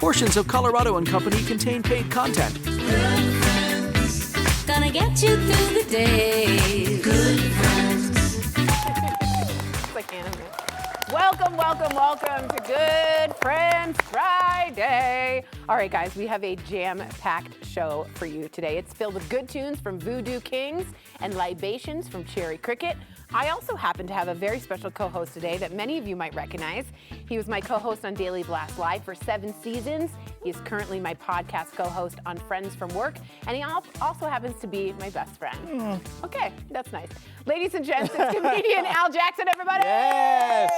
Portions of Colorado and Company contain paid content. Good friends, gonna get you through the day. Good friends. It's like anime. Welcome, welcome, welcome to Good Friends Friday. All right, guys, we have a jam-packed show for you today. It's filled with good tunes from Voodoo Kings and libations from Cherry Cricket. I also happen to have a very special co-host today that many of you might recognize. He was my co-host on Daily Blast Live for 7 seasons. He is currently my podcast co-host on Friends from Work, and he also happens to be my best friend. Okay, that's nice. Ladies and gents, it's comedian Al Jackson, everybody! Yes!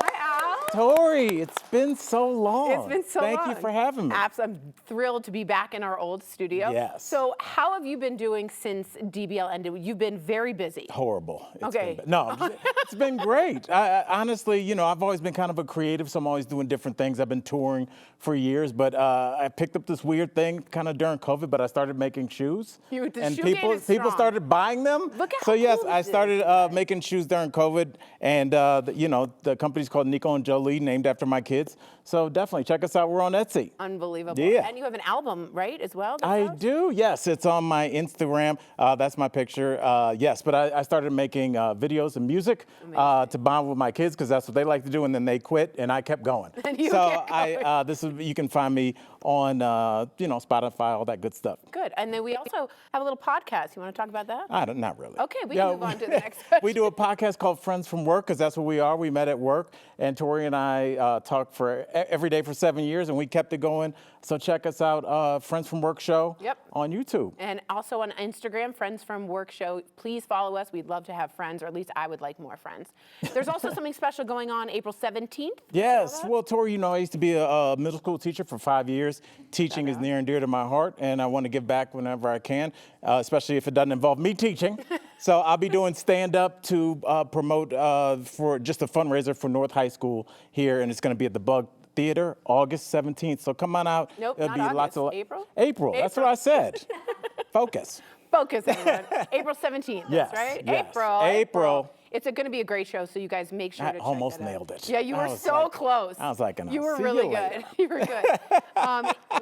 Hi, Al. Tory, it's been so long. It's been so long. Thank you for having me. I'm thrilled to be back in our old studio. Yes. So how have you been doing since DBL ended? You've been very busy. Horrible. Okay. It's been great. I honestly, you know, I've always been kind of a creative, so I'm always doing different things. I've been touring for years, but I picked up this weird thing kind of during COVID, but I started making shoes. The and shoe game people is strong. started buying them. Look at so how yes, cool I this is. started making shoes during COVID, and the company's called Nico and Jolie, named after my kids. So definitely check us out. We're on Etsy. Unbelievable. Yeah. And you have an album, right, as well? I do, yes. It's on my Instagram. That's my picture. Yes, but I started making videos and music to bond with my kids because that's what they like to do, and then they quit, and I kept going. And you so kept going. you can find me on Spotify, all that good stuff. Good. And then we also have a little podcast. You want to talk about that? Not really. Okay, we can move on to the next question. We do a podcast called Friends from Work because that's what we are. We met at work, and Tory and I talked for every day for 7 years, and we kept it going. So check us out, Friends from Work Show on YouTube. And also on Instagram, Friends from Work Show. Please follow us. We'd love to have friends, or at least I would like more friends. There's also something special going on April 17th. Yes. Well, Tory, you know, I used to be a middle school teacher for 5 years. Teaching is near and dear to my heart, and I want to give back whenever I can, especially if it doesn't involve me teaching. So I'll be doing stand-up to promote for just a fundraiser for North High School here, and it's going to be at the Bug Theater, August 17th. So come on out. Nope, There'll not be August. lots of April? April. That's what I said. Focus. Focus, everyone. April 17th, Yes, that's right? yes. April. It's going to be a great show, so you guys make sure to check almost that out. nailed it. Yeah, you I were was so like- close. I was like, you were "See really you good. later." You were good.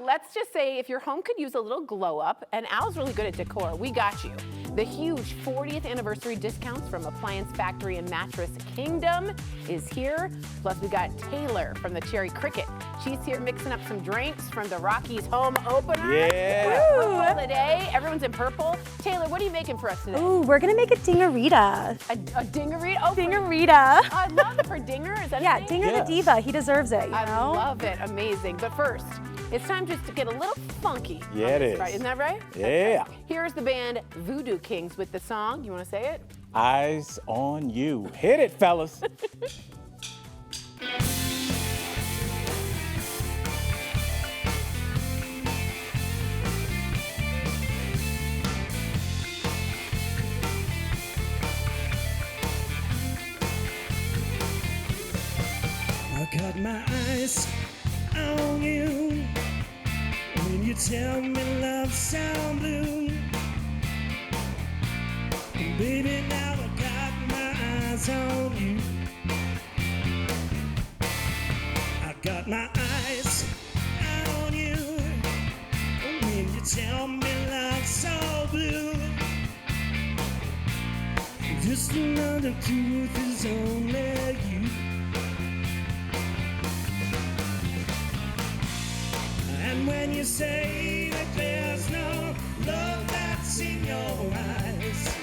Let's just say if your home could use a little glow up, and Al's really good at decor, we got you. The huge 40th anniversary discounts from Appliance Factory and Mattress Kingdom is here. Plus, we got Taylor from the Cherry Cricket. She's here mixing up some drinks from the Rockies Home Opener. Yeah. Purple today. Everyone's in purple. Taylor, what are you making for us today? Ooh, we're gonna make a dingarita. A dingarita? Oh, Dingarita. I love it for Dinger. Is that Yeah, his name? Dinger Yes. the diva. He deserves it. You I know? love it. Amazing. But first, it's time just to get a little funky. Yeah, it is. Right. Isn't that right? Yeah. Here's the band Voodoo Kings with the song. You want to say it? Eyes on you. Hit it, fellas. I got my eyes on you when you tell me love's so blue. Baby, now I got my eyes on you. I got my eyes on you when you tell me love's so blue. Just another truth is only you. And when you say that there's no love that's in your eyes,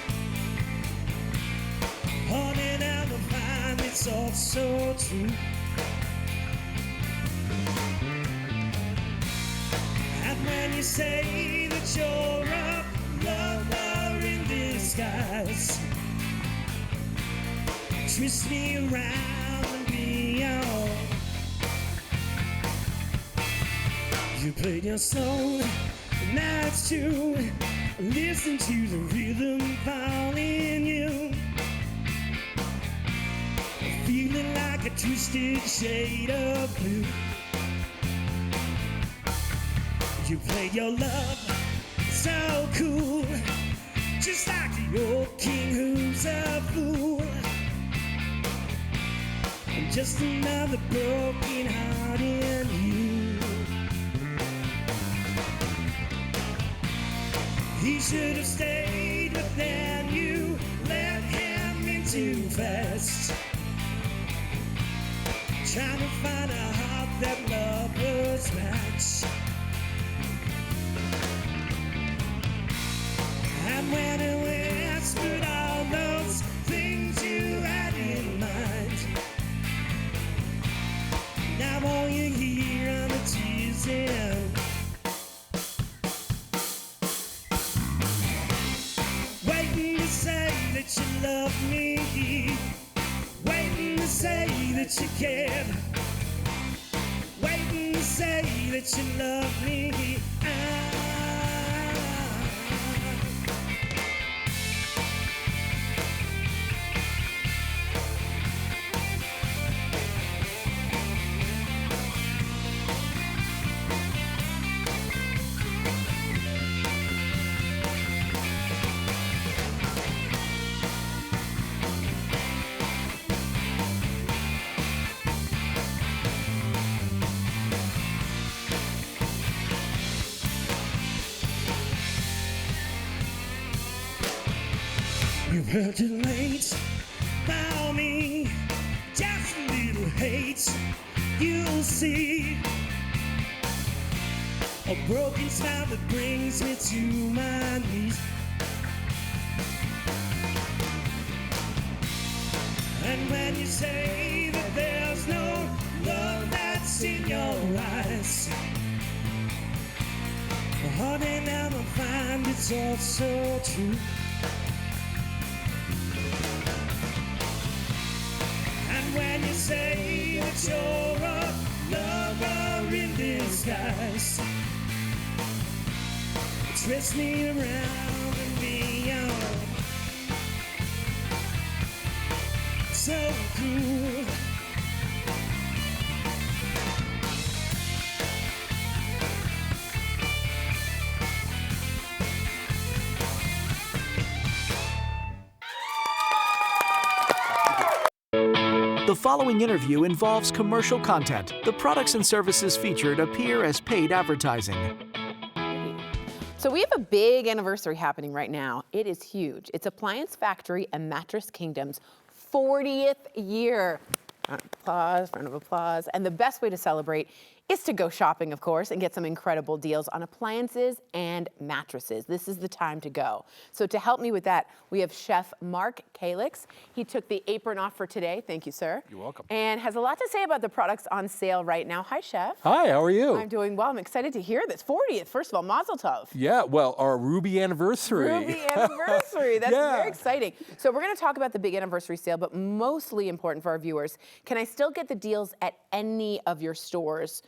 honey, never find it's all so true. And when you say that you're a lover in disguise, twist me around and beyond. You played your song, now it's true. Listen to the rhythm calling you. Feeling like a twisted shade of blue. You played your love so cool, just like the old king who's a fool. And just another broken heart in you. Should have stayed, but then you let him in too fast. Trying to find a heart that lovers match. And when he whispered all those things you had in mind, now all you hear are the teasing. Waiting to say that you love me, waiting to say that you care, waiting to say that you love me. You heard you late, bow me, just a little hate, you'll see. A broken smile that brings me to my knees. And when you say that there's no love that's in your eyes, honey, now I find it's all so true. When you say that you're a lover in disguise, twist me around and beyond. So cool. The following interview involves commercial content. The products and services featured appear as paid advertising. So we have a big anniversary happening right now. It is huge. It's Appliance Factory and Mattress Kingdom's 40th year. Round of applause. And the best way to celebrate is to go shopping, of course, and get some incredible deals on appliances and mattresses. This is the time to go. So to help me with that, we have Chef Mark Kalix. He took the apron off for today. Thank you, sir. You're welcome. And has a lot to say about the products on sale right now. Hi, Chef. Hi, how are you? I'm doing well. I'm excited to hear this. 40th. First of all, Mazel Tov. Yeah, well, our Ruby anniversary. Ruby anniversary. That's Yeah. very exciting. So we're going to talk about the big anniversary sale, but mostly important for our viewers, can I still get the deals at any of your stores?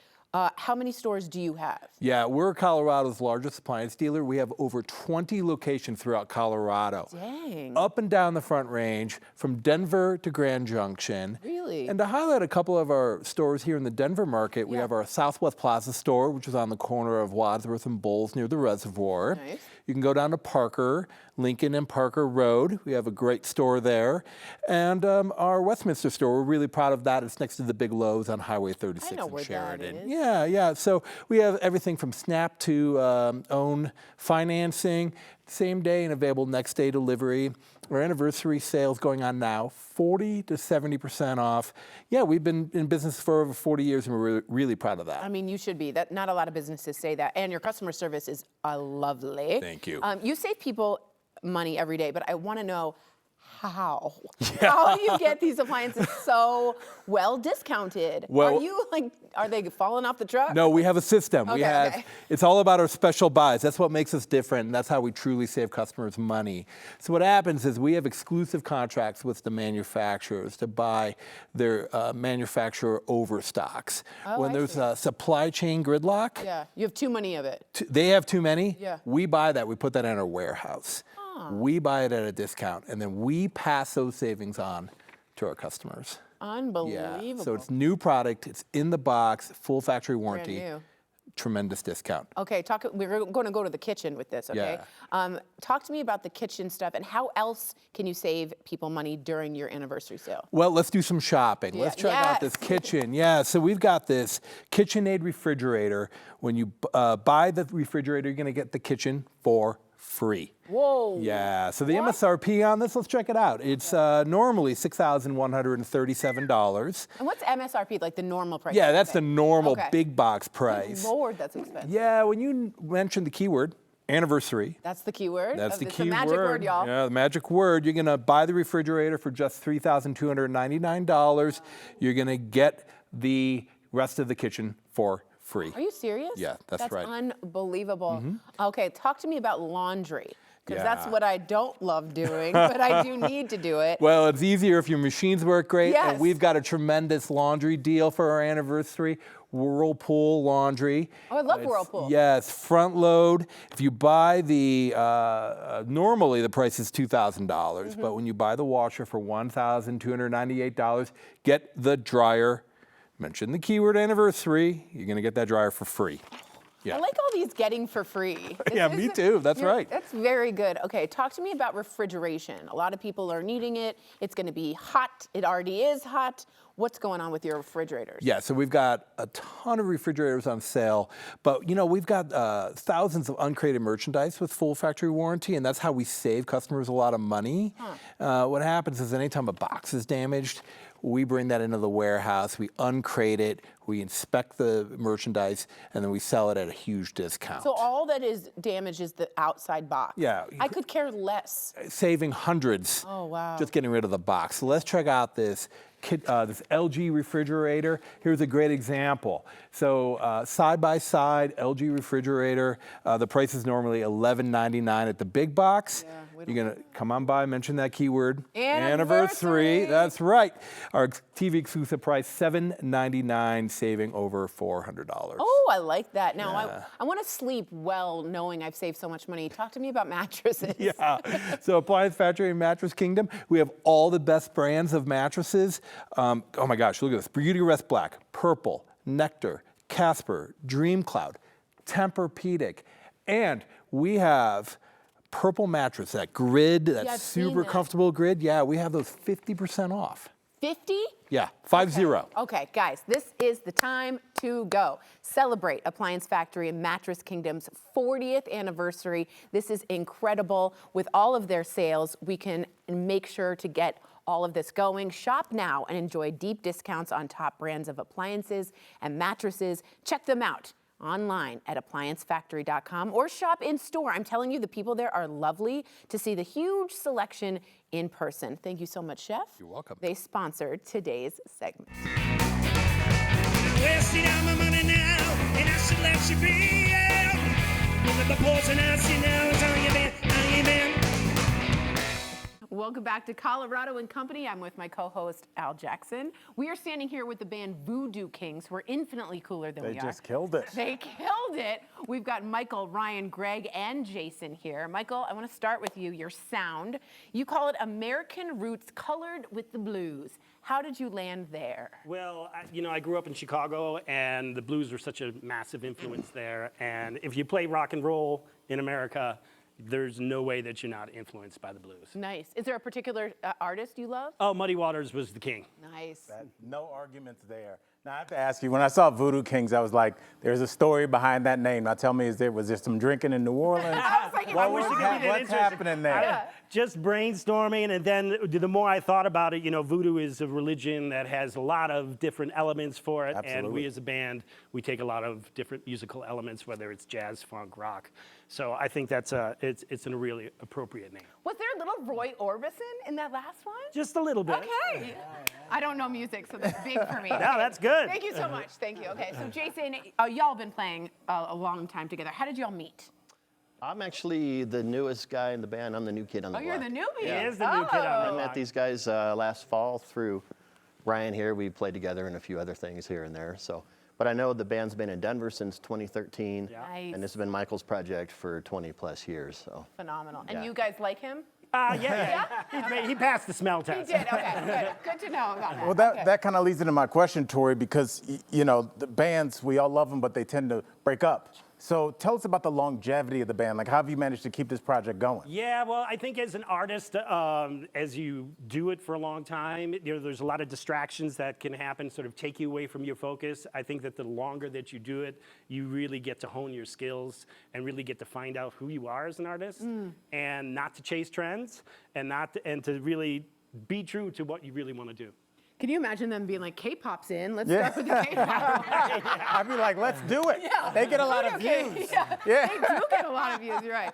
How many stores do you have? Yeah, we're Colorado's largest appliance dealer. We have over 20 locations throughout Colorado. Dang. Up and down the Front Range, from Denver to Grand Junction. Really? And to highlight a couple of our stores here in the Denver market, we have our Southwest Plaza store, which is on the corner of Wadsworth and Bowles near the reservoir. Nice. You can go down to Parker, Lincoln and Parker Road. We have a great store there. And our Westminster store, we're really proud of that. It's next to the big Lowe's on Highway 36 I know in where that Sheridan. is. Yeah. So we have everything from SNAP to own financing, same day and available next day delivery. Our anniversary sales going on now, 40 to 70% off. Yeah, we've been in business for over 40 years and we're really proud of that. I mean, you should be. That not a lot of businesses say that. And your customer service is lovely. Thank you. You save people money every day, but I want to know how. How do you get these appliances so well discounted? Well- Are they falling off the truck? No, we have a system. Okay. It's all about our special buys. That's what makes us different, and that's how we truly save customers money. So what happens is we have exclusive contracts with the manufacturers to buy their manufacturer overstocks. When I there's see. a supply chain gridlock, Yeah, you have too many of it. they have too many. Yeah. We buy that. We put that in our warehouse. We buy it at a discount, and then we pass those savings on to our customers. Unbelievable. Yeah. So it's new product. It's in the box, full factory warranty. new. Tremendous discount. Okay, we're going to go to the kitchen with this, okay? Talk to me about the kitchen stuff and how else can you save people money during your anniversary sale? Well, let's do some shopping. Yeah, Let's check out this yes. kitchen. Yeah, so we've got this KitchenAid refrigerator. When you buy the refrigerator, you're going to get the kitchen for free. Whoa. Yeah, so the MSRP on this, let's check it out. It's normally $6,137. And what's MSRP, like the normal price? Yeah, that's the normal Okay. big box price. Lord, that's expensive. Yeah, when you mentioned the keyword, anniversary. That's the keyword? That's the It's key the magic word, y'all. Yeah, the magic word. You're gonna buy the refrigerator for just $3,299. You're gonna get the rest of the kitchen for free. Are you serious? Yeah, that's right. That's unbelievable. Okay, talk to me about laundry. Because that's Yeah. what I don't love doing, but I do need to do it. Well, it's easier if your machines work great. Yes. And we've got a tremendous laundry deal for our anniversary. Whirlpool laundry. Oh, I love Whirlpool. Yes, front load. If you buy the, normally the price is $2,000, but when you buy the washer for $1,298, get the dryer. Mention the keyword anniversary. You're gonna get that dryer for free. Yeah. I like all these getting for free. Yeah, me too. That's right. That's very good. Okay, talk to me about refrigeration. A lot of people are needing it. It's going to be hot. It already is hot. What's going on with your refrigerators? Yeah, so we've got a ton of refrigerators on sale, but you know, we've got thousands of uncrated merchandise with full factory warranty, and that's how we save customers a lot of money. What happens is anytime a box is damaged, we bring that into the warehouse, we uncrate it, we inspect the merchandise, and then we sell it at a huge discount. So all that is damaged is the outside box. Yeah. I could care less. Saving hundreds. Oh, wow. Just getting rid of the box. So let's check out this this LG refrigerator. Here's a great example. So side by side, LG refrigerator. The price is normally $11.99 at the big box. Yeah, You're gonna come on by, mention that keyword. Anniversary. That's right. Our TV exclusive price, $7.99, saving over $400. Oh, I like that. Now, I want to sleep well knowing I've saved so much money. Talk to me about mattresses. Yeah. So Appliance Factory and Mattress Kingdom, we have all the best brands of mattresses. Oh my gosh, look at this. Beauty Rest Black, Purple, Nectar, Casper, Dream Cloud, Tempur-Pedic. And we have Purple mattress, that grid, that I've seen super that. comfortable grid. Yeah, we have those 50% off. 50? Yeah, 50. Okay, guys, this is the time to go. Celebrate Appliance Factory and Mattress Kingdom's 40th anniversary. This is incredible. With all of their sales, we can make sure to get all of this going. Shop now and enjoy deep discounts on top brands of appliances and mattresses. Check them out online at appliancefactory.com or shop in store. I'm telling you, the people there are lovely. To see the huge selection in person. Thank you so much, Chef. You're welcome. They sponsored today's segment. Wasting out my money now, and I should let you be. Yeah. The poison I see now is how you been, how you been. Welcome back to Colorado and Company. I'm with my co-host, Al Jackson. We are standing here with the band Voodoo Kings, who are infinitely cooler than we are. They just killed it. They killed it. We've got Michael, Ryan, Greg, and Jason here. Michael, I want to start with you, your sound. You call it American Roots Colored with the Blues. How did you land there? Well, I grew up in Chicago, and the blues are such a massive influence there. And if you play rock and roll in America, there's no way that you're not influenced by the blues. Nice. Is there a particular artist you love? Oh, Muddy Waters was the king. Nice. No arguments there. Now, I have to ask you, when I saw Voodoo Kings, I was like, there's a story behind that name. Now, tell me, was there some drinking in New Orleans? I was like, What's happening there? Just brainstorming, and then the more I thought about it, voodoo is a religion that has a lot of different elements for it, and Absolutely. we as a band, we take a lot of different musical elements, whether it's jazz, funk, rock. So I think that's it's a really appropriate name. Was there a little Roy Orbison in that last one? Just a little bit. Okay. I don't know music, so that's big for me. No, that's good. Thank you so much. Thank you. Okay, so Jason, y'all been playing a long time together. How did y'all meet? I'm actually the newest guy in the band. I'm the new kid on the Oh, block. you're the newbie. He is the new kid on I the met block. these guys last fall through Ryan here. We played together and a few other things here and there. So, but I know the band's been in Denver since 2013, Nice. and this has been Michael's project for 20 plus years. So. Phenomenal. And Yeah. you guys like him? Yeah. He passed the smell He test. did. Okay, good. Good to know about that. Well, Okay. that kind of leads into my question, Tory, because, the bands, we all love them, but they tend to break up. So tell us about the longevity of the band. Like, how have you managed to keep this project going? Yeah, well, I think as an artist, as you do it for a long time, there's a lot of distractions that can happen, sort of take you away from your focus. I think that the longer that you do it, you really get to hone your skills and really get to find out who you are as an artist, and not to chase trends, and to really be true to what you really want to do. Can you imagine them being like, K-pop's in, let's start with the K-pop? I'd be like, let's do it. Yeah. They get a lot of Okay, views. They do get a lot of views, you're right.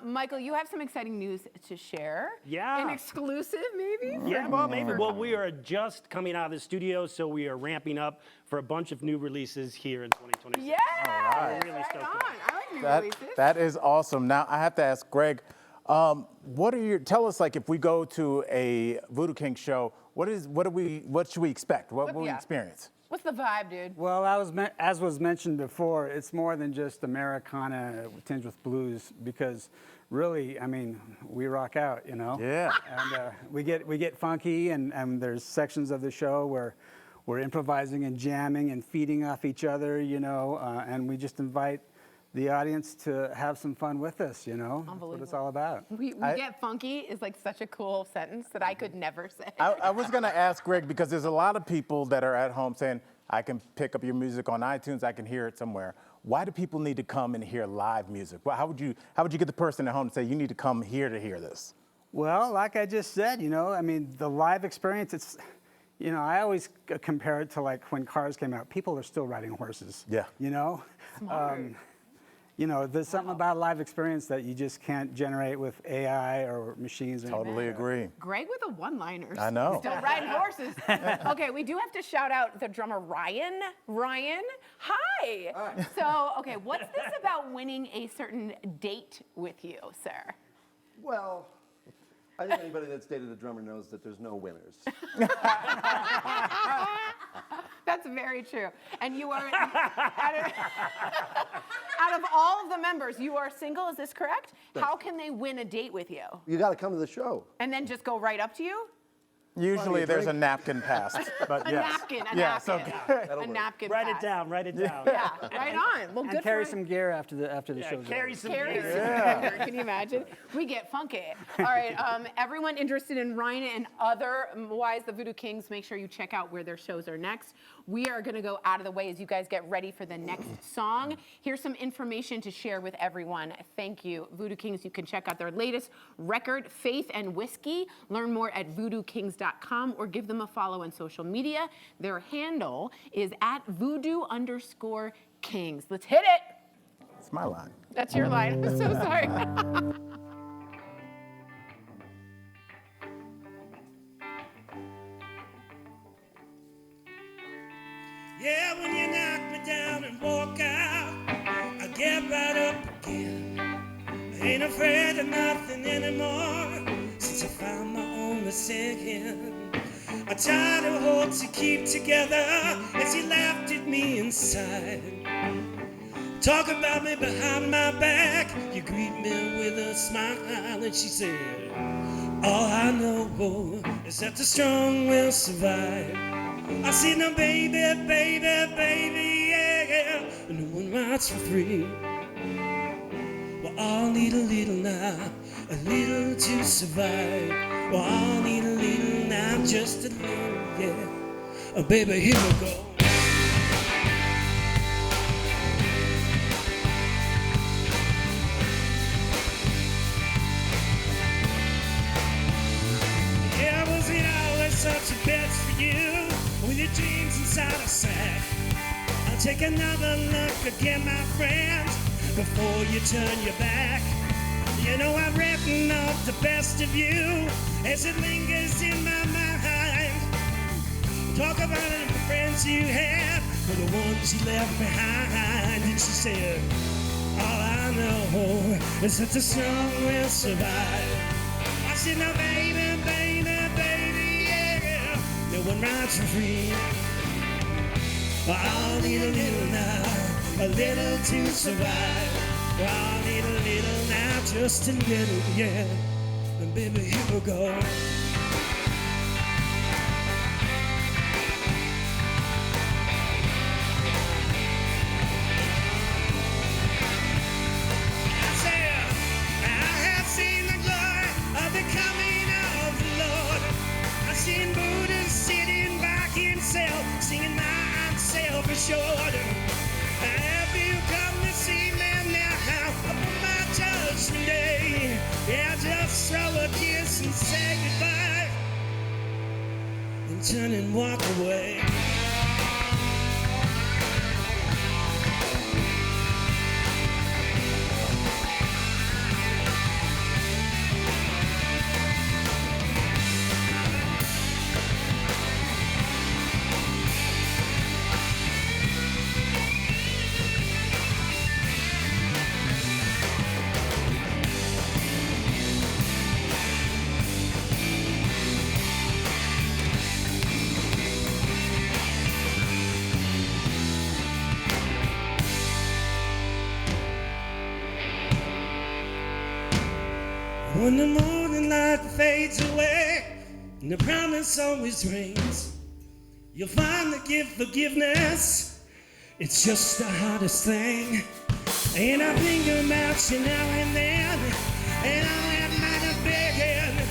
Michael, you have some exciting news to share. Yeah. An exclusive, maybe? Yeah, well, maybe. Well, we are just coming out of the studio, so we are ramping up for a bunch of new releases here in 2026. Yeah, right. We're really right stoked on. about it. I like new releases. That is awesome. Now, I have to ask Greg, tell us, like, if we go to a Voodoo Kings show, what should we expect? What will we experience? What's the vibe, dude? Well, as was mentioned before, it's more than just Americana tinged with blues, because really, I mean, we rock out, you know? Yeah. And we get funky, and there's sections of the show where we're improvising and jamming and feeding off each other, you know, and we just invite the audience to have some fun with us, you know? That's what it's all about. We get funky is like such a cool sentence that I could never say. I was going to ask Greg, because there's a lot of people that are at home saying, I can pick up your music on iTunes, I can hear it somewhere. Why do people need to come and hear live music? Well, how would you get the person at home to say, you need to come here to hear this? Well, like I just said, you know, I mean, the live experience, it's, you know, I always compare it to like when cars came out. People are still riding horses. Yeah. You know? You know, there's something about a live experience that you just can't generate with AI or machines. Or Totally agree. Greg with the one-liners. I know. Still riding horses. Okay, we do have to shout out the drummer Ryan. Ryan, hi. So, okay, what's this about winning a certain date with you, sir? Well, I think anybody that's dated a drummer knows that there's no winners. That's very true. And you are, out of all of the members, you are single, is this correct? How can they win a date with you? You got to come to the show. And then just go right up to you? Usually there's a napkin passed, but A yes. napkin, a Yes, napkin. okay. A napkin Write pass. it down, write it down. Yeah, right on. Well, And good carry for some gear after the show's Carry over. some Carry gear. some gear. Can you imagine? We get funky. All right, everyone interested in Ryan and otherwise the Voodoo Kings, make sure you check out where their shows are next. We are gonna go out of the way as you guys get ready for the next song. Here's some information to share with everyone. Thank you. Voodoo Kings, you can check out their latest record, Faith and Whiskey. Learn more at voodoo-kings.com or give them a follow on social media. Their handle is at voodoo_kings. Let's hit it. It's my line. That's your line. I'm so sorry. Yeah, when you knock me down and walk out, I get right up again. I ain't afraid of nothing anymore since I found my only second. I try to hold to keep together as you laughed at me inside. Talk about me behind my back, you greet me with a smile, and she said, all I know is that the strong will survive. I said, no, baby, baby, baby, yeah, no one rides for free. Well, I'll need a little now, a little to survive. Well, I'll need a little now, just a little, yeah. Oh, baby, here we go. Yeah, was it always such a best for you? With your dreams inside a sack. I'll take another look again, my friends, before you turn your back. You know I've written off the best of you as it lingers in my mind. Talk about it, the friends you had, or the ones you left behind. And she said, all I know is that the strong will survive. I said, now baby, baby, baby, yeah, no one rides for free. Well, I'll need a little now, a little to survive. Well, I'll need a little now, just a little, yeah. And baby, here we go. when the morning light fades away and the promise always rings, you'll find the gift forgiveness. It's just the hardest thing. And I think about you now and then, and I'll have mine begging.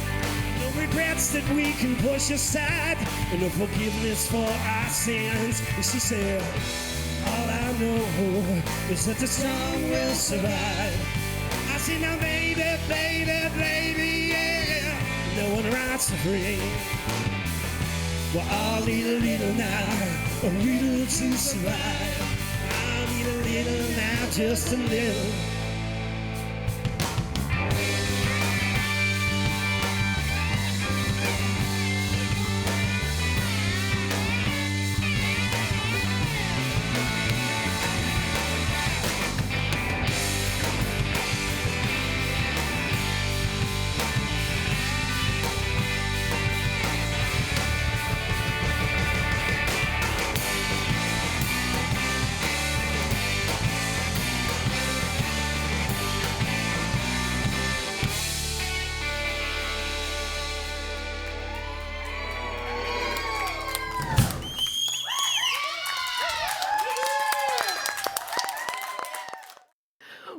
No regrets that we can push aside, and no forgiveness for our sins. And she said, all I know is that the strong will survive. I said, now baby, baby, baby, yeah, no one rights are free. Well, I'll need a little now, a little to survive. I'll need a little now, just a little.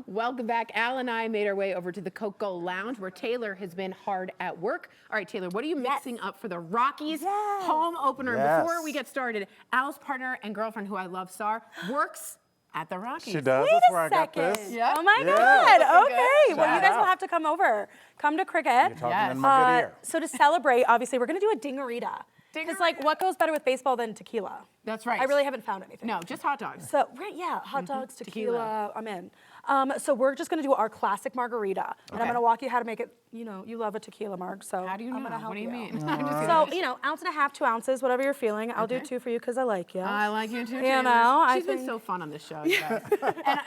Welcome back. Al and I made our way over to the Coco Lounge where Taylor has been hard at work. All right, Taylor, what are you mixing up for the Rockies Home Opener? Yes. Before we get started, Al's partner and girlfriend, who I love, Sar, works at the Rockies. She does. Wait That's a where I got second. this. Yeah. Oh my Yeah. God. Okay. Well, Shout you guys out. will have to come over. Come to cricket. You're talking in my good ear. So to celebrate, obviously, we're gonna do a dingarita. Because like, what goes better with baseball than tequila? That's right. I really haven't found anything. No, just hot dogs. So, right, yeah, hot dogs, Tequila. tequila, I'm in. So we're just gonna do our classic margarita. And I'm gonna walk you how to make it, you know, you love a tequila marg, so How do you know? I'm gonna help What do you mean? So, you know, 1.5 ounces, 2 ounces, whatever you're feeling. I'll do 2 for you because I like you. I like you too, You Taylor. know, I She's been think- so fun on this show, you guys.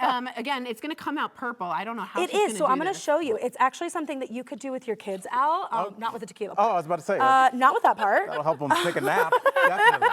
And again, it's going to come out purple. I don't know how It she's is, so do I'm gonna this. show you. It's actually something that you could do with your kids, Al, not with the tequila Oh, part. I was about to say. Not with that part. That'll help them take a nap. Definitely.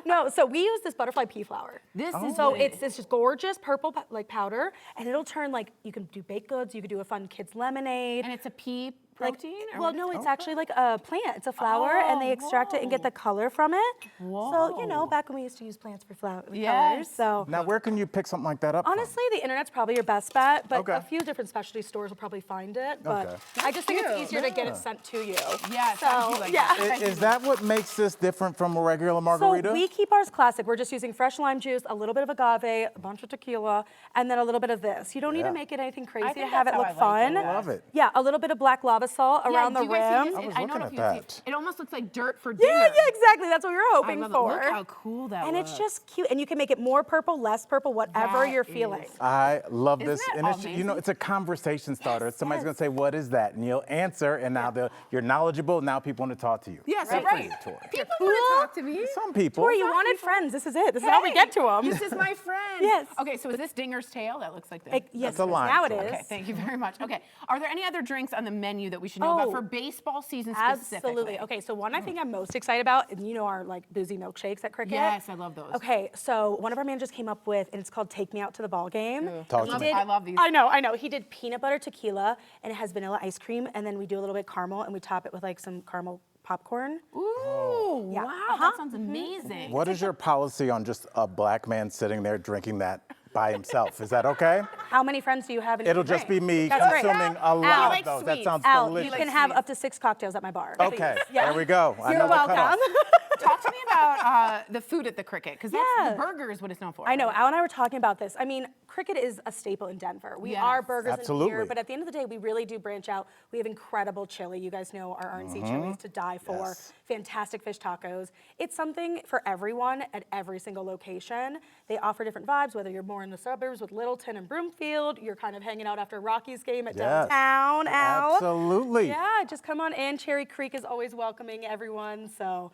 No, so we use this butterfly pea flour. This is So what it's this just gorgeous purple like powder, and it'll turn like, you can do baked goods, you could do a fun kids lemonade. And it's a pea Like, protein? or well, what no, is it's it? actually like a plant. It's a flower, and they extract it and get the color from it. So, you know, back when we used to use plants for colors. Yes. So, Now, where can you pick something like that up from? honestly, the internet's probably your best bet, but Okay. a few different specialty stores will probably find it. But Okay. I just think it's cute. easier to get it sent to you. Yes, So, I do like yeah. that. Is that what makes this different from a regular margarita? So we keep ours classic. We're just using fresh lime juice, a little bit of agave, a bunch of tequila, and then a little bit of this. You don't need Yeah. to make it anything crazy think to have it that's look how I like fun. it. I love it. Yeah, a little bit of black lava salt Yeah, around do the you guys see rim. this? I was I don't know looking if you at see that. it. It almost looks like dirt for Yeah, dinner. yeah, exactly. That's what we were I hoping love it. for. Look how cool that And looks. it's just cute. And you can make it more purple, less purple, whatever That you're feeling. is- I love Isn't this. that And it's, you know, amazing? it's a conversation starter. Somebody's yes. going to say, what is that? And you'll answer, and now you're knowledgeable. Now people want to talk to you. Yes, Good right. for you, Tori. People want to talk to me. Some people. Tori, you wanted friends. This is it. This is how we get to them. This is my friend. Yes. Okay, so is this Dinger's Tail? That looks like this. Yes, That's a line, now it Tori. is. Okay, thank you very much. Okay, are there any other drinks on the menu that we should know about Oh, for baseball season specifically? Absolutely. Okay, so one I think I'm most excited about, and you know our like boozy milkshakes at cricket. Yes, I love those. Okay, so one of our managers came up with, and it's called Take Me Out to the Ball Game. Talk to He me. did- I love these. I know. He did peanut butter tequila, and it has vanilla ice cream, and then we do a little bit caramel, and we top it with like some caramel popcorn. Ooh, Yeah. wow, that sounds amazing. What is your policy on just a black man sitting there drinking that by himself? Is that okay? How many friends do you have in It'll your just be me That's great. consuming a Al, lot likes of those. That sweets. sounds Al, delicious. you can have up to 6 cocktails at my bar. Okay, Please. Yeah. there we go. I You're know the cutoff. welcome. Talk to me about the food at the cricket, because that's Yeah. the burger is what it's known for. I know. right? Al and I were talking about this. I mean, cricket is a staple in Denver. We Yes. are burgers in Absolutely. here, but at the end of the day, we really do branch out. We have incredible chili. You guys know our RNC chili is to die for. Yes. Fantastic fish tacos. It's something for everyone at every single location. They offer different vibes, whether you're more in the suburbs with Littleton and Broomfield, you're kind of hanging out after a Rockies game at Yes. downtown, Al. Absolutely. Yeah, just come on in. Cherry Creek is always welcoming everyone. So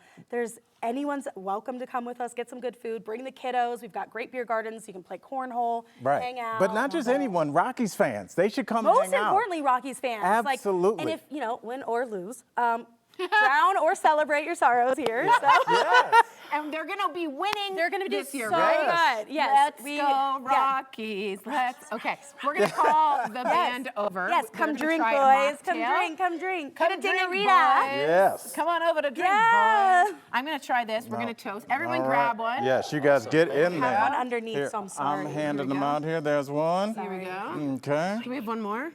anyone's welcome to come with us, get some good food, bring the kiddos. We've got great beer gardens. You can play cornhole, Right. hang out. But not just anyone, Rockies fans. They should come Most and hang out. importantly, Rockies fans. Absolutely. Like, and if, you know, win or lose, drown or celebrate your sorrows here. So. Yes. And they're going to be winning They're going to do this year, so right? good. Yes. Let's go, Yeah, Rockies. Okay, we're gonna call the band over. Yes, We're come gonna drink, try a boys. Come mocktail. drink, come drink. Come Get a drink, dinnerita. boys. Yes. Come on over to drink, Yeah. boys. I'm gonna try this. We're gonna toast. Everyone All grab right. one. Yes, you guys get in I have one there. underneath, Here, so I'm sorry. I'm handing Here we them go. out here. There's one. Here we go. Okay. Do we have one more?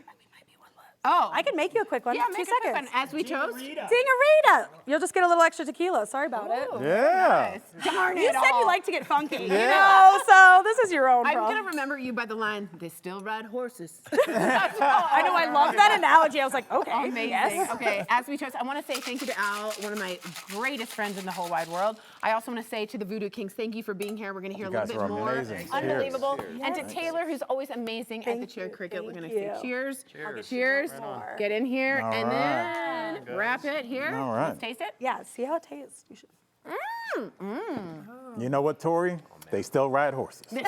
Oh, I can make you a quick one. yeah, 2 make a quick seconds. one as we toast. Dingarita. You'll just get a little extra tequila. Sorry about it. Yeah. Darn it You said all. you like to get funky, you Yeah. know, so this is your own I'm problem. gonna remember you by the line, they still ride horses. I know, I love that analogy. I was like, okay, Amazing. yes. Okay, as we toast, I want to say thank you to Al, one of my greatest friends in the whole wide world. I also want to say to the Voodoo Kings, thank you for being here. We're going to hear You a little guys bit are more. amazing. Unbelievable. Cheers. And to Taylor, who's always amazing at the Thank chair you, cricket. We're thank going to say you. cheers. Cheers. Cheers. Get in here All and right. then wrap it here. All right. Let's taste it. Yeah, see how it tastes. You should. You know what, Tory? They still ride horses. Giddy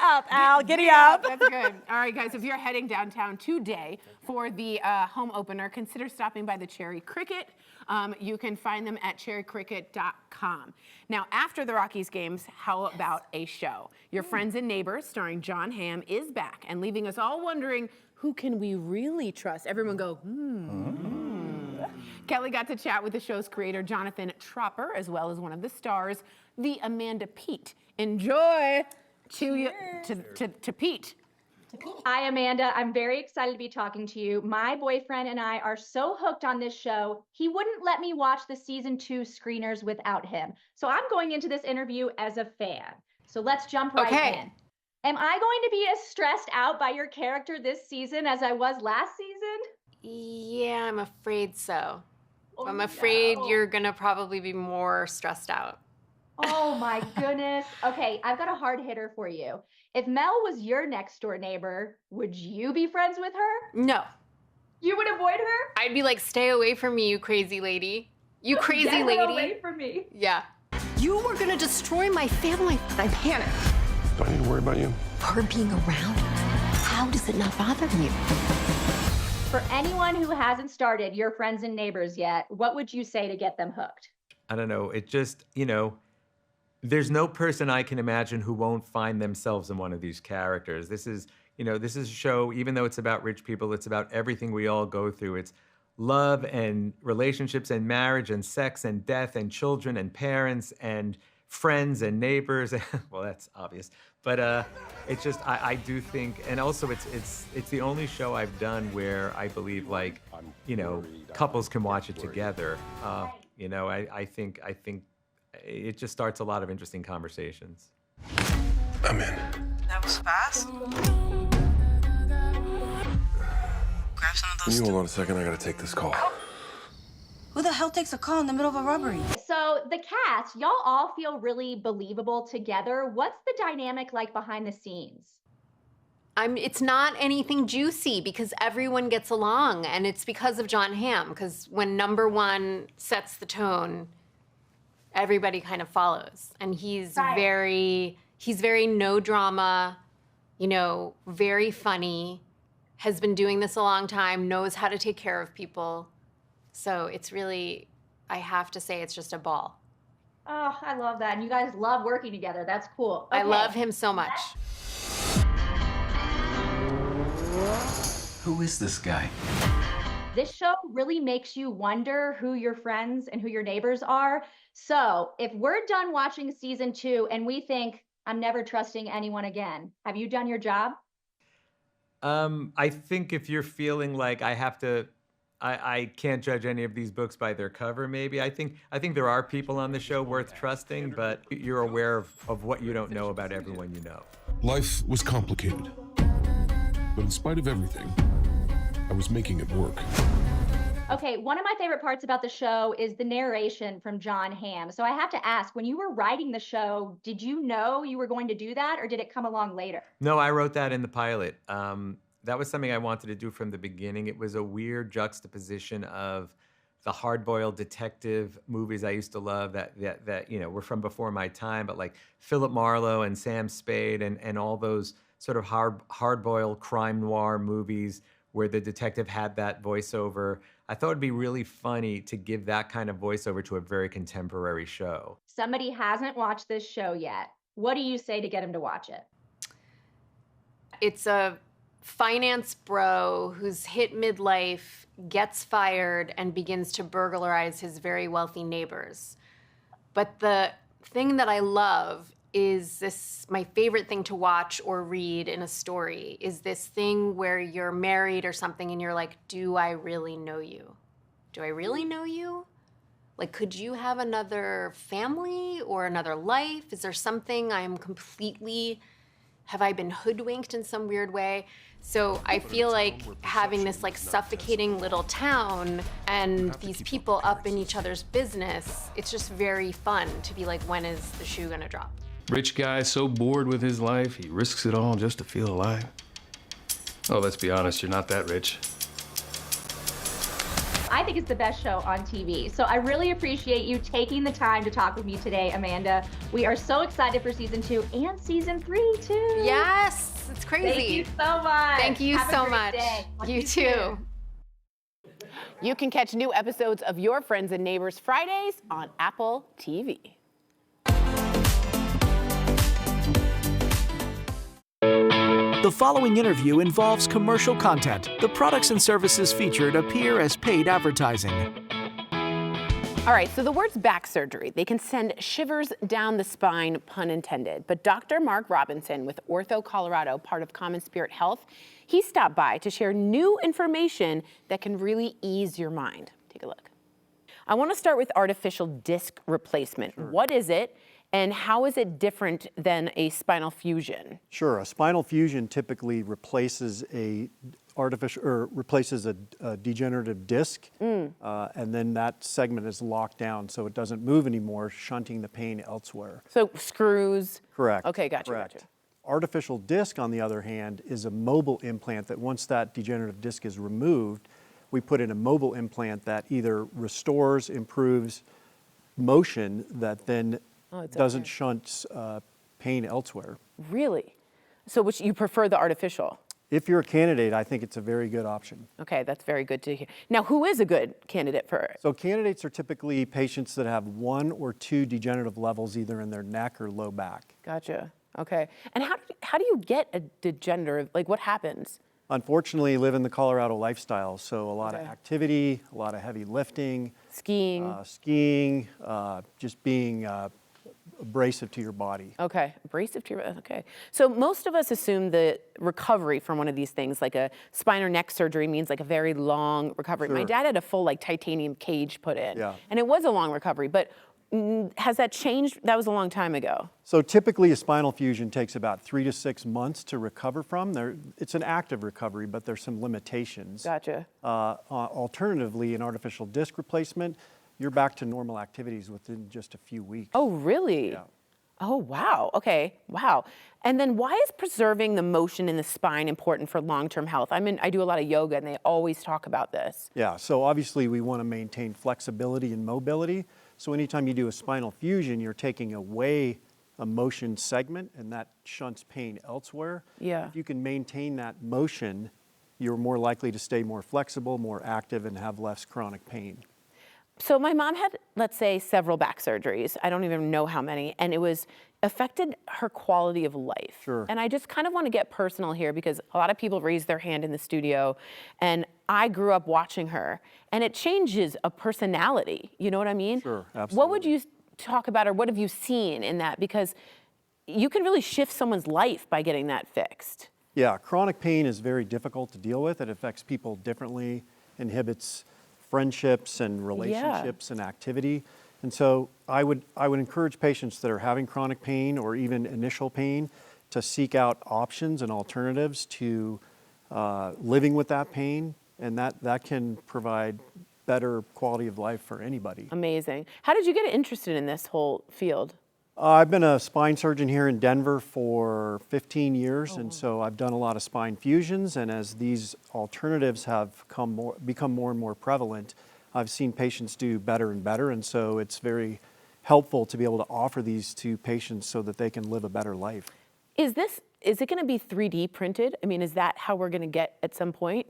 up, Al. Giddy up. That's good. All right, guys, if you're heading downtown today for the home opener, consider stopping by the Cherry Cricket. You can find them at cherrycricket.com. Now, after the Rockies games, how about a show? Your Friends and Neighbors, starring John Hamm, is back and leaving us all wondering, who can we really trust? Everyone go, Kelly got to chat with the show's creator, Jonathan Tropper, as well as one of the stars, the Amanda Pete. Enjoy to Pete. Hi, Amanda. I'm very excited to be talking to you. My boyfriend and I are so hooked on this show, he wouldn't let me watch the season 2 screeners without him. So I'm going into this interview as a fan. So let's jump right in. Am I going to be as stressed out by your character this season as I was last season? Yeah, I'm afraid so. I'm afraid you're gonna probably be more stressed out. Oh my goodness. Okay, I've got a hard hitter for you. If Mel was your next door neighbor, would you be friends with her? No. You would avoid her? I'd be like, stay away from me, you crazy lady. You crazy Get her lady. away from me. Yeah. You were gonna destroy my family. I panicked. Do I need to worry about you? Her being around, how does it not bother you? For anyone who hasn't started Your Friends and Neighbors yet, what would you say to get them hooked? I don't know. It just, there's no person I can imagine who won't find themselves in one of these characters. This is a show, even though it's about rich people, it's about everything we all go through. It's love and relationships and marriage and sex and death and children and parents and friends and neighbors. Well, that's obvious. But it's just, I do think, and also it's the only show I've done where I believe couples can watch it together. I think it just starts a lot of interesting conversations. I'm in. That was fast. Grab some of Can those. you hold on a second? I gotta take this call. Who the hell takes a call in the middle of a robbery? So the cast, y'all all feel really believable together. What's the dynamic like behind the scenes? It's not anything juicy because everyone gets along, and it's because of John Hamm, because when number one sets the tone, everybody kind of follows. And he's very no drama, very funny, has been doing this a long time, knows how to take care of people. So it's really, I have to say, it's just a ball. Oh, I love that. And you guys love working together. That's cool. I Okay. love him so much. Who is this guy? This show really makes you wonder who your friends and who your neighbors are. So if we're done watching season 2 and we think, I'm never trusting anyone again, have you done your job? I think if you're feeling like I can't judge any of these books by their cover, maybe. I think there are people on the show worth trusting, but you're aware of what you don't know about everyone you know. Life was complicated. But in spite of everything, I was making it work. Okay, one of my favorite parts about the show is the narration from John Hamm. So I have to ask, when you were writing the show, did you know you were going to do that, or did it come along later? No, I wrote that in the pilot. That was something I wanted to do from the beginning. It was a weird juxtaposition of the hard-boiled detective movies I used to love that were from before my time, but like Philip Marlowe and Sam Spade and all those sort of hard-boiled crime noir movies where the detective had that voiceover. I thought it'd be really funny to give that kind of voiceover to a very contemporary show. Somebody hasn't watched this show yet. What do you say to get him to watch it? It's a finance bro who's hit midlife, gets fired, and begins to burglarize his very wealthy neighbors. But the thing that I love is this, my favorite thing to watch or read in a story is this thing where you're married or something and you're like, do I really know you? Do I really know you? Like, could you have another family or another life? Is there something I'm completely, have I been hoodwinked in some weird way? So I feel like having this like suffocating little town and these people up in each other's business, it's just very fun to be like, when is the shoe gonna drop? Rich guy so bored with his life, he risks it all just to feel alive. Oh, let's be honest, you're not that rich. I think it's the best show on TV. So I really appreciate you taking the time to talk with me today, Amanda. We are so excited for season 2 and season 3 too. Yes, it's crazy. Thank you so much. Thank you Have a so great much. day. You too. You can catch new episodes of Your Friends and Neighbors Fridays on Apple TV. The following interview involves commercial content. The products and services featured appear as paid advertising. All right, so the words back surgery, they can send shivers down the spine, pun intended. But Dr. Mark Robinson with Ortho Colorado, part of Common Spirit Health, he stopped by to share new information that can really ease your mind. Take a look. I want to start with artificial disc replacement. Sure. What is it? And how is it different than a spinal fusion? Sure, a spinal fusion typically replaces a degenerative disc, and then that segment is locked down so it doesn't move anymore, shunting the pain elsewhere. So screws? Correct. Okay, gotcha, correct. gotcha. Artificial disc, on the other hand, is a mobile implant that once that degenerative disc is removed, we put in a mobile implant that either restores, improves motion that then doesn't shunt pain elsewhere. Really? So which you prefer the artificial? If you're a candidate, I think it's a very good option. Okay, that's very good to hear. Now, who is a good candidate for it? So candidates are typically patients that have 1 or 2 degenerative levels either in their neck or low back. Gotcha. Okay. And how do you get a degenerative, like what happens? Unfortunately, live in the Colorado lifestyle, so a lot of activity, a lot of heavy lifting. Skiing. Just being abrasive to your body. Okay, abrasive to your, okay. So most of us assume the recovery from one of these things, like a spine or neck surgery, means like a very long recovery. Sure. My dad had a full like titanium cage put in, Yeah. and it was a long recovery, but has that changed? That was a long time ago. So typically a spinal fusion takes about 3 to 6 months to recover from. It's an active recovery, but there's some limitations. Gotcha. Alternatively, an artificial disc replacement, you're back to normal activities within just a few weeks. Oh, really? Yeah. Oh, wow. Okay, wow. And then why is preserving the motion in the spine important for long-term health? I do a lot of yoga and they always talk about this. Yeah, so obviously we want to maintain flexibility and mobility. So anytime you do a spinal fusion, you're taking away a motion segment and that shunts pain elsewhere. Yeah. If you can maintain that motion, you're more likely to stay more flexible, more active, and have less chronic pain. So my mom had, let's say, several back surgeries. I don't even know how many, and it was affected her quality of life. Sure. And I just kind of want to get personal here because a lot of people raise their hand in the studio, and I grew up watching her, and it changes a personality. You know what I mean? Sure, absolutely. What would you talk about, or what have you seen in that? Because you can really shift someone's life by getting that fixed. Yeah, chronic pain is very difficult to deal with. It affects people differently, inhibits friendships and relationships and activity. And so I would encourage patients that are having chronic pain or even initial pain to seek out options and alternatives to living with that pain, and that can provide better quality of life for anybody. Amazing. How did you get interested in this whole field? I've been a spine surgeon here in Denver for 15 years, and so I've done a lot of spine fusions, and as these alternatives have become more and more prevalent, I've seen patients do better and better, and so it's very helpful to be able to offer these to patients so that they can live a better life. Is it going to be 3D printed? I mean, is that how we're going to get at some point?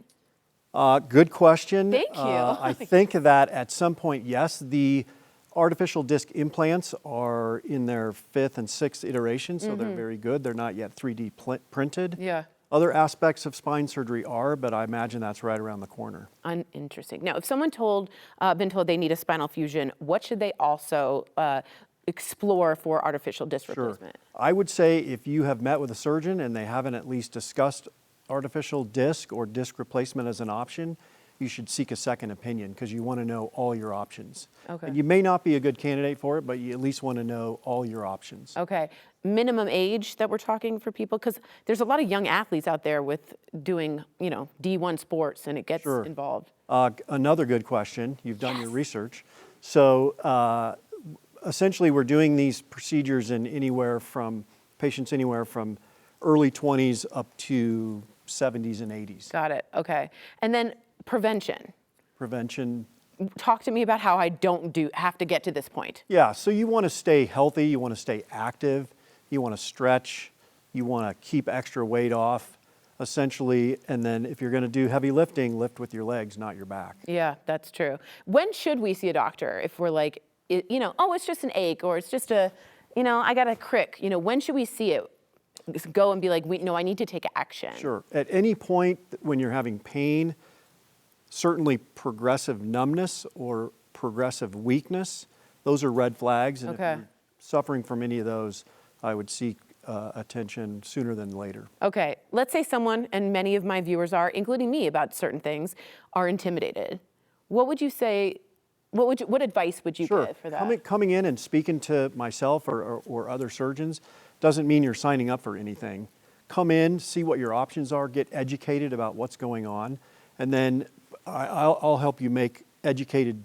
Good question. Thank you. I think that at some point, yes. The Artificial disc implants are in their 5th and 6th iteration, so they're very good. They're not yet 3D printed. Yeah. Other aspects of spine surgery are, but I imagine that's right around the corner. Interesting. Now, if someone been told they need a spinal fusion, what should they also explore for artificial disc replacement? I would say if you have met with a surgeon and they haven't at least discussed artificial disc or disc replacement as an option, you should seek a second opinion because you want to know all your options. Okay. And you may not be a good candidate for it, but you at least want to know all your options. Okay. Minimum age that we're talking for people, because there's a lot of young athletes out there with doing, D1 sports, and it gets involved. Another good question. You've done your research. So essentially, we're doing these procedures in patients anywhere from early 20s up to 70s and 80s. Got it. Okay. And then prevention. Prevention. Talk to me about how I don't have to get to this point. Yeah, so you want to stay healthy, you want to stay active, you want to stretch, you want to keep extra weight off, essentially, and then if you're going to do heavy lifting, lift with your legs, not your back. Yeah, that's true. When should we see a doctor if we're like, oh, it's just an ache, or it's just I got a crick. When should we see it? Go and be like, I need to take action. Sure. At any point when you're having pain, certainly progressive numbness or progressive weakness, those are red flags. And if you're suffering from any of those, I would seek attention sooner than later. Okay, let's say someone, and many of my viewers are, including me about certain things, are intimidated. What would you say, what advice would you give for that? Coming in and speaking to myself or other surgeons doesn't mean you're signing up for anything. Come in, see what your options are, get educated about what's going on, and then I'll help you make educated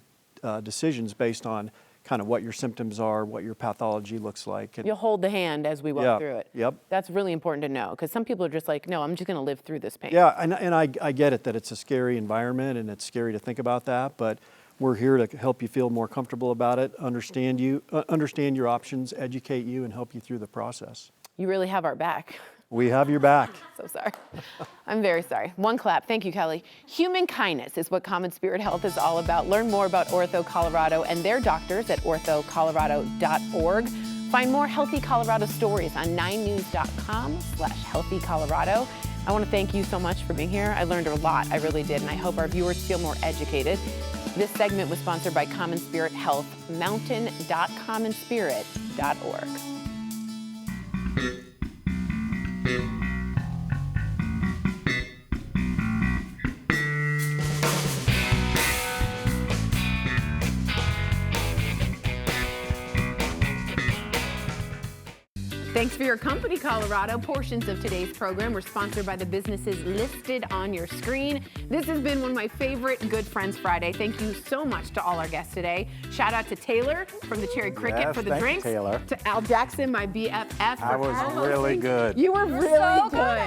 decisions based on kind of what your symptoms are, what your pathology looks like. You'll hold the hand as we walk through it. Yep. That's really important to know, because some people are just like, no, I'm just going to live through this pain. Yeah, and I get it that it's a scary environment and it's scary to think about that, but we're here to help you feel more comfortable about it, understand your options, educate you, and help you through the process. You really have our back. We have your back. So sorry. I'm very sorry. One clap. Thank you, Kelly. Human kindness is what Common Spirit Health is all about. Learn more about Ortho Colorado and their doctors at orthocolorado.org. Find more Healthy Colorado stories on 9news.com/healthycolorado. I want to thank you so much for being here. I learned a lot. I really did. And I hope our viewers feel more educated. This segment was sponsored by Common Spirit Health, mountain.commonspirit.org. Thanks for your company, Colorado. Portions of today's program were sponsored by the businesses listed on your screen. This has been one of my favorite Good Friends Friday. Thank you so much to all our guests today. Shout out to Taylor from the Cherry Cricket for the drinks. Taylor. To Al Jackson, my BFF. I was really good. You were really good.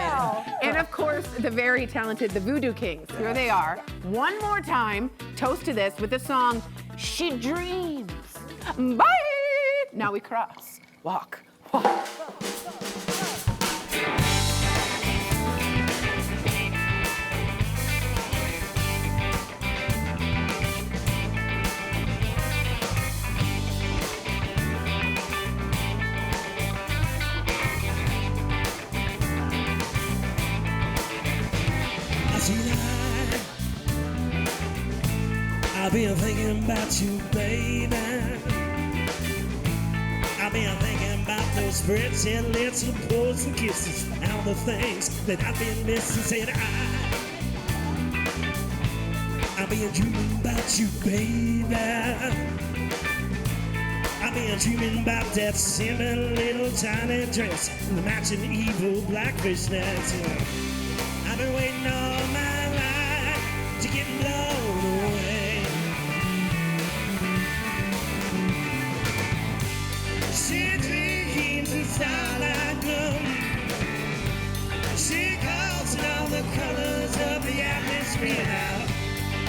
And of course, the very talented, the Voodoo Kings. Here they are. One more time, toast to this with the song, She Dreams. Bye. Now we cross. Walk. I've been thinking about you, baby. I've been thinking about those pretty lips and pulls and kisses, all the things that I've been missing. Said I've been dreaming about you, baby. I've been dreaming about that simple little tiny dress and the matching evil black fishnets. I've been waiting all my life to get blown away. She dreams in starlight gloom. She calls in all the colors of the atmosphere now.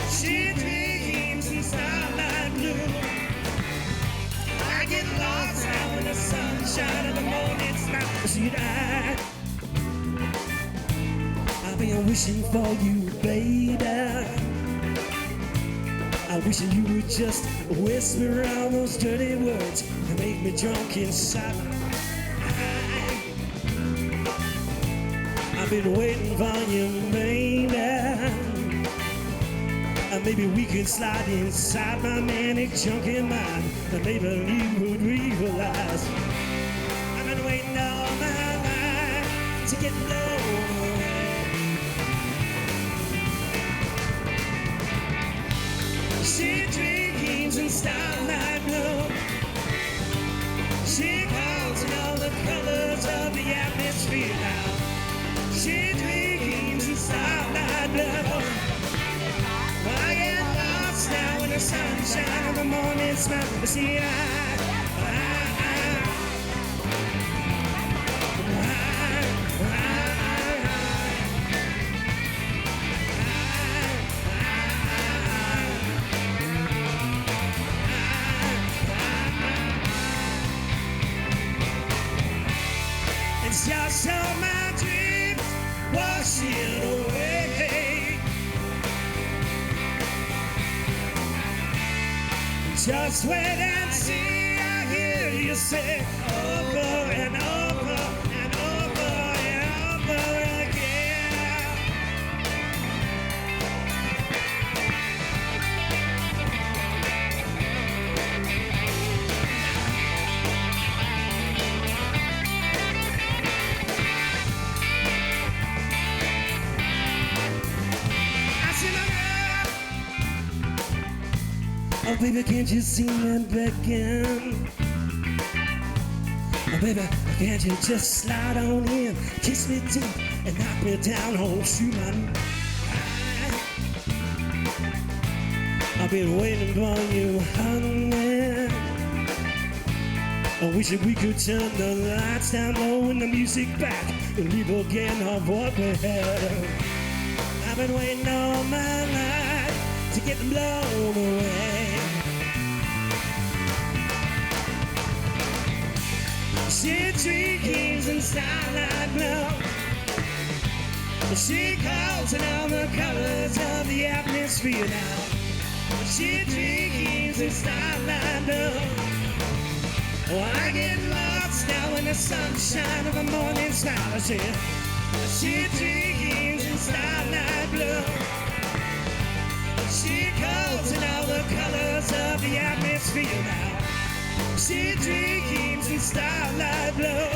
She dreams in starlight gloom. I get lost out in the sunshine of the morning sky. I've been wishing for you, baby. I wish you would just whisper all those dirty words and make me drunk inside. I've been waiting for you, baby. Maybe we could slide inside my manic junkie mind, and maybe you would realize I've been waiting all my life to get blown away. She dreams in starlight blue. She calls in all the colors of the atmosphere now. She dreams in starlight blue. I get lost now in the sunshine of the morning smile. See, it's just all my dreams washing away. Just wait and see, I hear you say over and over and over and over again. I see my oh, baby, can't you see me begging? Oh, baby, can't you just slide on in, kiss me deep, and knock me down home through my night? I've been waiting for you, honey. I wish that we could turn the lights down low and the music back and leave again of what we had. I've been waiting all my life to get blown away. She dreams in starlight blue. She calls in all the colors of the atmosphere now. She dreams in starlight blue. Oh, I get lost now in the sunshine of the morning smile. She dreams in starlight blue. She calls in all the colors of the atmosphere now. She dreams in starlight blue.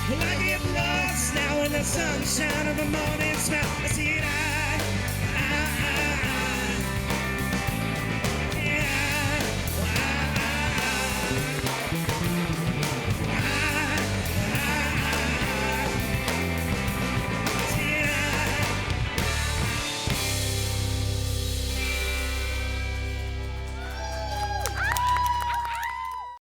Well, I get lost now in the sunshine of the morning smile. I see it out.